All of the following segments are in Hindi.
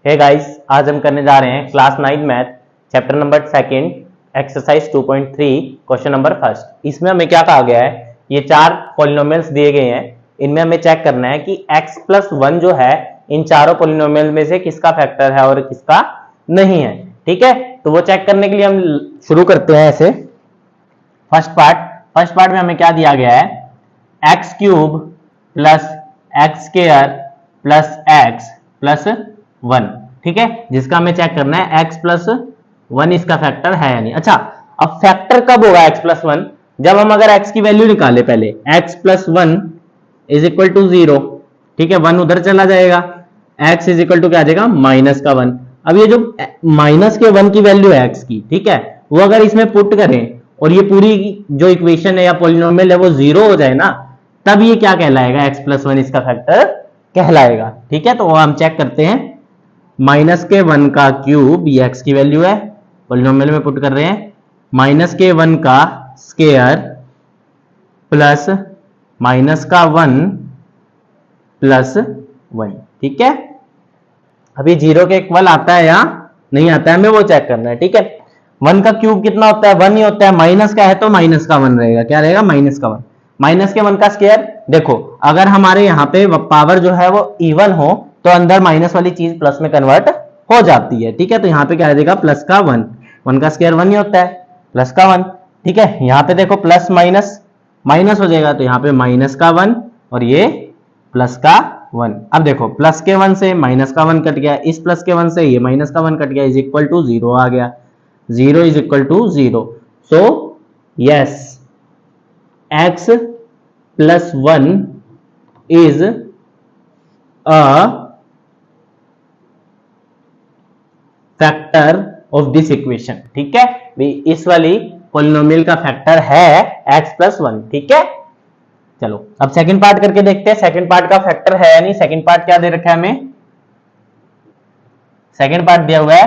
हे गाइस, आज हम करने जा रहे हैं class 9 math chapter number 2 exercise 2.3 question number 1। इसमें हमें क्या कहा गया है, ये 4 पॉलिनोमियल्स दिए गए हैं। इनमें हमें चेक करना है कि x+1 जो है इन चारों पॉलिनोमियल में से किसका फैक्टर है और किसका नहीं है। ठीक है, तो वो चेक करने के लिए हम शुरू करते हैं ऐसे। फर्स्ट पार्ट में हमें क्या दिया गया है, x³ plus x² plus x plus 1। ठीक है, जिसका हमें चेक करना है x+1 इसका फैक्टर है या नहीं। अच्छा, अब फैक्टर कब होगा x+1, जब हम अगर x की वैल्यू निकाले पहले x+1 इज इक्वल टू 0। ठीक है, 1 उधर चला जाएगा, x इज इक्वल टू क्या आ जाएगा -1। अब ये जो -1 की वैल्यू है x की, ठीक है, वो अगर इसमें पुट करें और ये पूरी जो इक्वेशन है या पॉलिनोमियल है वो 0 हो जाए ना, तब ये क्या कहलाएगा, x+1 इसका फैक्टर कहलाएगा। ठीक है, तो वो हम चेक करते हैं। -1 का क्यूब, ये x की वैल्यू है, पॉलिनोमियल में पुट कर रहे हैं, -1 का स्क्वायर प्लस -1 प्लस 1। ठीक है, अभी 0 के इक्वल आता है या नहीं आता है, हमें वो चेक करना है। ठीक है, 1 का क्यूब कितना होता है, 1 ही होता है, माइनस का है तो माइनस का 1 रहेगा, क्या रहेगा -1। माइनस के 1 का स्क्वायर, देखो अगर हमारे यहाँ पे पावर जो है वो इवन हो तो अंदर माइनस वाली चीज प्लस में कन्वर्ट हो जाती है। ठीक है, तो यहाँ पे क्या आ जाएगा प्लस का 1 का स्क्वायर 1 ही होता है, प्लस का 1। ठीक है, यहाँ पे देखो प्लस माइनस माइनस हो जाएगा, तो यहाँ पे माइनस का 1 और ये प्लस का 1। अब देखो प्लस के 1 से माइनस का 1 कट गया, इस प्लस के 1 से ये माइनस का 1 कट गया, इज इक्वल टू 0 आ गया, 0 is equal to 0। So yes, x+1 is a factor of this equation. ठीक है, इस वाली पॉलिनोमियल का फैक्टर है x+1। ठीक है, चलो अब सेकंड पार्ट करके देखते हैं, सेकंड पार्ट का फैक्टर है या नहीं। सेकंड पार्ट क्या दे रखा है हमें, सेकंड पार्ट दिया हुआ है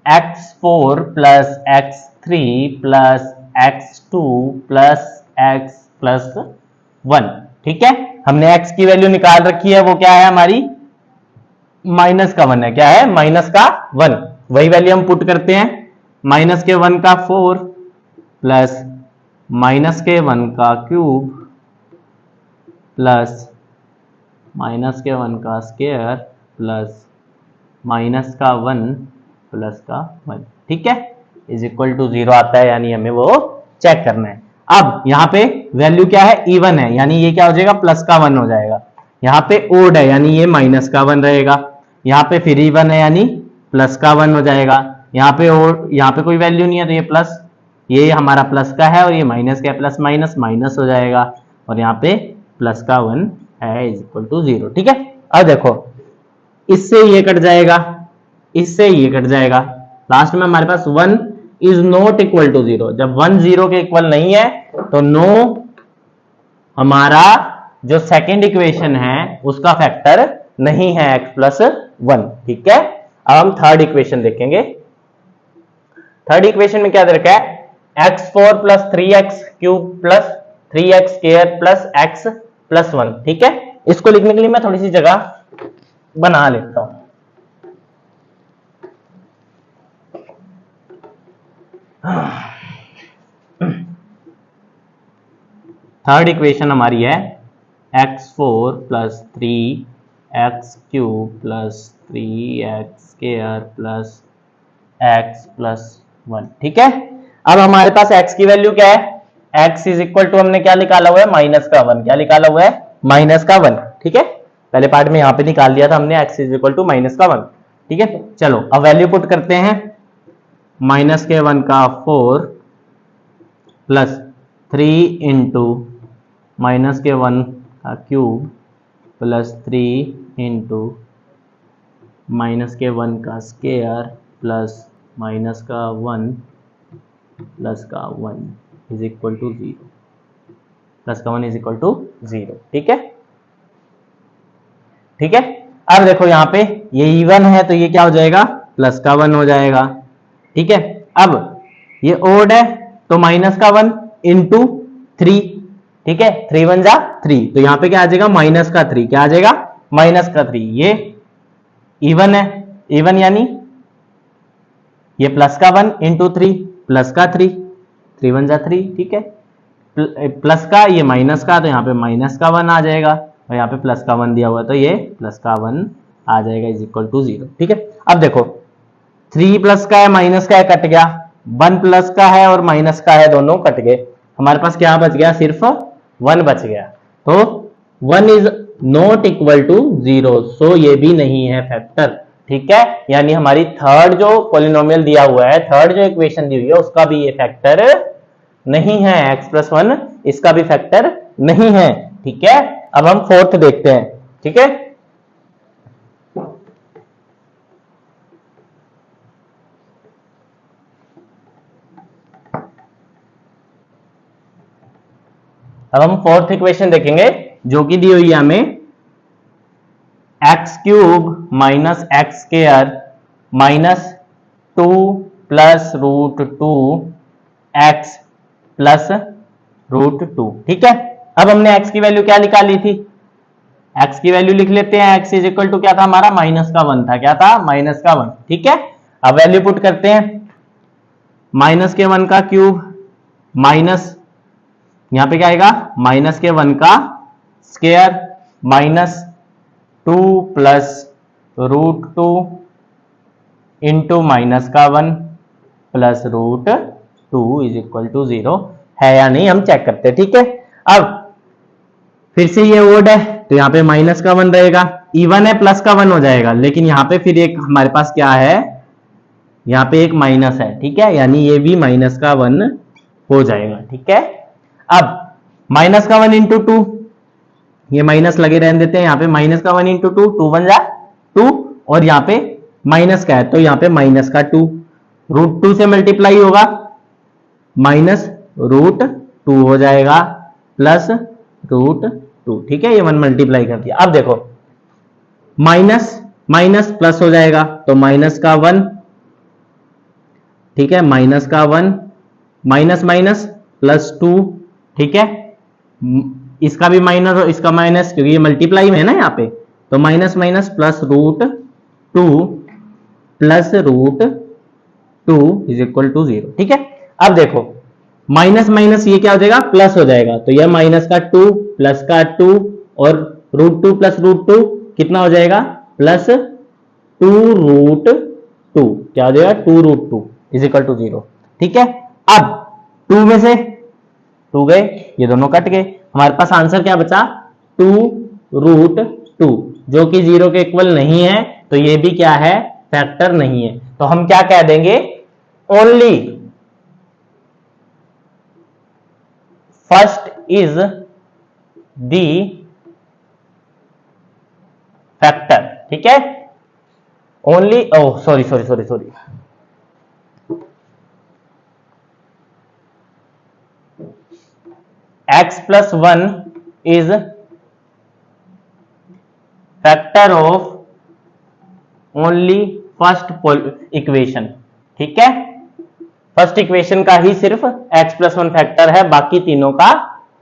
x4 plus x3 plus x2 plus x plus 1। ठीक है, हमने x की वैल्यू निकाल रखी है, वो क्या है हमारी -1 है, क्या है -1। वही वैल्यू हम पुट करते हैं, -1 का 4 प्लस -1 का क्यूब प्लस -1 का स्क्वायर प्लस -1 प्लस का 1। ठीक है, इज इक्वल टू 0 आता है, यानी हमें वो चेक करना है। अब यहाँ पे वैल्यू क्या है, इवन है, यानी ये क्या हो जाएगा प्लस का 1 हो जाएगा। यहाँ पे ओड है, यानी ये माइनस का 1 रहेगा। यहाँ पे फिर इवन है, यानी प्लस का 1 हो जाएगा। यहाँ पे ओड, यहाँ पे कोई वैल्यू नहीं है तो ये प्लस, ये हमारा प्लस का है और ये माइनस का, प्लस माइनस माइनस हो जाएगा और यहाँ पे प्लस का 1 है, इज इक्वल टू 0। ठीक है, अब देखो इससे ये कट जाएगा, इससे ये कट जाएगा, लास्ट में हमारे पास 1 इज नॉट इक्वल टू 0। जब 1 0 के इक्वल नहीं है तो नो, हमारा जो सेकेंड इक्वेशन है उसका फैक्टर नहीं है x+1। ठीक है, अब हम थर्ड इक्वेशन देखेंगे। थर्ड इक्वेशन में क्या दे रखा है, x4 plus 3x³ plus 3x² plus x plus 1। ठीक है, इसको लिखने के लिए मैं थोड़ी सी जगह बना लेता हूं। थर्ड इक्वेशन हमारी है x4 plus 3x³ plus 3x² plus x plus 1। ठीक है, अब हमारे पास x की वैल्यू क्या है, x इज इक्वल टू हमने क्या निकाला हुआ है, -1। क्या निकाला हुआ है, -1। ठीक है, पहले पार्ट में यहां पे निकाल दिया था हमने, x इज इक्वल टू -1। ठीक है, चलो अब वैल्यू पुट करते हैं, -1 का 4 प्लस 3 इंटू -1 का क्यूब प्लस 3 इंटू -1 का स्क्वायर प्लस -1 प्लस का 1 इज इक्वल टू 0, प्लस का 1 इज इक्वल टू 0। ठीक है, ठीक है, अब देखो यहाँ पे ये इवन है तो ये क्या हो जाएगा, प्लस का 1 हो जाएगा। ठीक है, अब ये ओड है तो माइनस का 1 इंटू 3। ठीक है, 3 1 जा 3, तो यहाँ पे क्या आ जाएगा -3। क्या आ जाएगा -3। ये इवन है, इवन यानी ये प्लस का 1 इंटू 3 प्लस का 3, 3 1 जा 3, ठीक है। प्लस का ये माइनस का, तो यहाँ पे माइनस का 1 आ जाएगा, और यहाँ पे प्लस का 1 दिया हुआ है तो ये प्लस का 1 आ जाएगा इज इक्वल टू 0, ठीक है। अब देखो 3 प्लस का है माइनस का है कट गया, 1 प्लस का है और माइनस का है दोनों कट गए, हमारे पास क्या बच गया, सिर्फ 1 बच गया। तो 1 इज नॉट इक्वल टू 0, सो ये भी नहीं है फैक्टर, ठीक है। यानी हमारी थर्ड जो पॉलिनोमियल दिया हुआ है, थर्ड जो इक्वेशन दी हुई है उसका भी ये फैक्टर नहीं है, x+1 इसका भी फैक्टर नहीं है, ठीक है। अब हम फोर्थ देखते हैं, ठीक है। अब हम फोर्थ इक्वेशन देखेंगे जो कि दी हुई है हमें x³ minus x square minus 2 plus root 2 x plus root 2, ठीक है। अब हमने x की वैल्यू क्या निकाली थी, x की वैल्यू लिख लेते हैं, x इज इक्वल टू क्या था हमारा, माइनस का 1 था, क्या था, माइनस का 1, ठीक है। अब वैल्यू पुट करते हैं, माइनस के 1 का क्यूब माइनस, यहां पे क्या आएगा, माइनस के 1 का square minus 2 plus root 2 into minus का 1 plus root 2 is equal to 0 है या नहीं हम चेक करते हैं, ठीक है। अब फिर से ये ओड है तो यहाँ पे माइनस का 1 रहेगा, इवन है प्लस का 1 हो जाएगा, लेकिन यहाँ पे फिर एक हमारे पास क्या है, यहाँ पे एक माइनस है, ठीक है, यानी ये भी माइनस का 1 हो जाएगा, ठीक है। अब माइनस का 1 इंटू 2, ये माइनस लगे रहने देते हैं, यहाँ पे माइनस का 1 इंटू 2, 2 1 जा 2, और यहाँ पे माइनस का है तो यहाँ पे माइनस का 2, रूट 2 से मल्टीप्लाई होगा, माइनस रूट 2 हो जाएगा प्लस रूट 2, ठीक है, ये 1 मल्टीप्लाई कर दिया। अब देखो माइनस माइनस प्लस हो जाएगा तो माइनस का 1, ठीक है, माइनस का 1 माइनस माइनस प्लस 2, ठीक है, इसका भी माइनस और इसका माइनस, क्योंकि ये मल्टीप्लाई में है ना यहाँ पे, तो minus minus plus root 2 plus root 2 is equal to 0, ठीक है। अब देखो माइनस माइनस ये क्या हो जाएगा, प्लस हो जाएगा, तो यह माइनस का 2 प्लस का 2 और रूट 2 प्लस रूट 2 कितना हो जाएगा, प्लस 2 रूट 2, क्या हो जाएगा, 2 रूट 2 इज इक्वल टू 0, ठीक है। अब 2 में से 2 गए, ये दोनों कट गए, हमारे पास आंसर क्या बचा, 2 रूट 2, जो कि 0 के इक्वल नहीं है, तो ये भी क्या है, फैक्टर नहीं है। तो हम क्या कह देंगे, only first is the factor, ठीक है, only, oh sorry sorry sorry sorry, x+1 is factor of only first equation, ठीक है, फर्स्ट इक्वेशन का ही सिर्फ x+1 फैक्टर है, बाकी तीनों का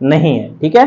नहीं है, ठीक है।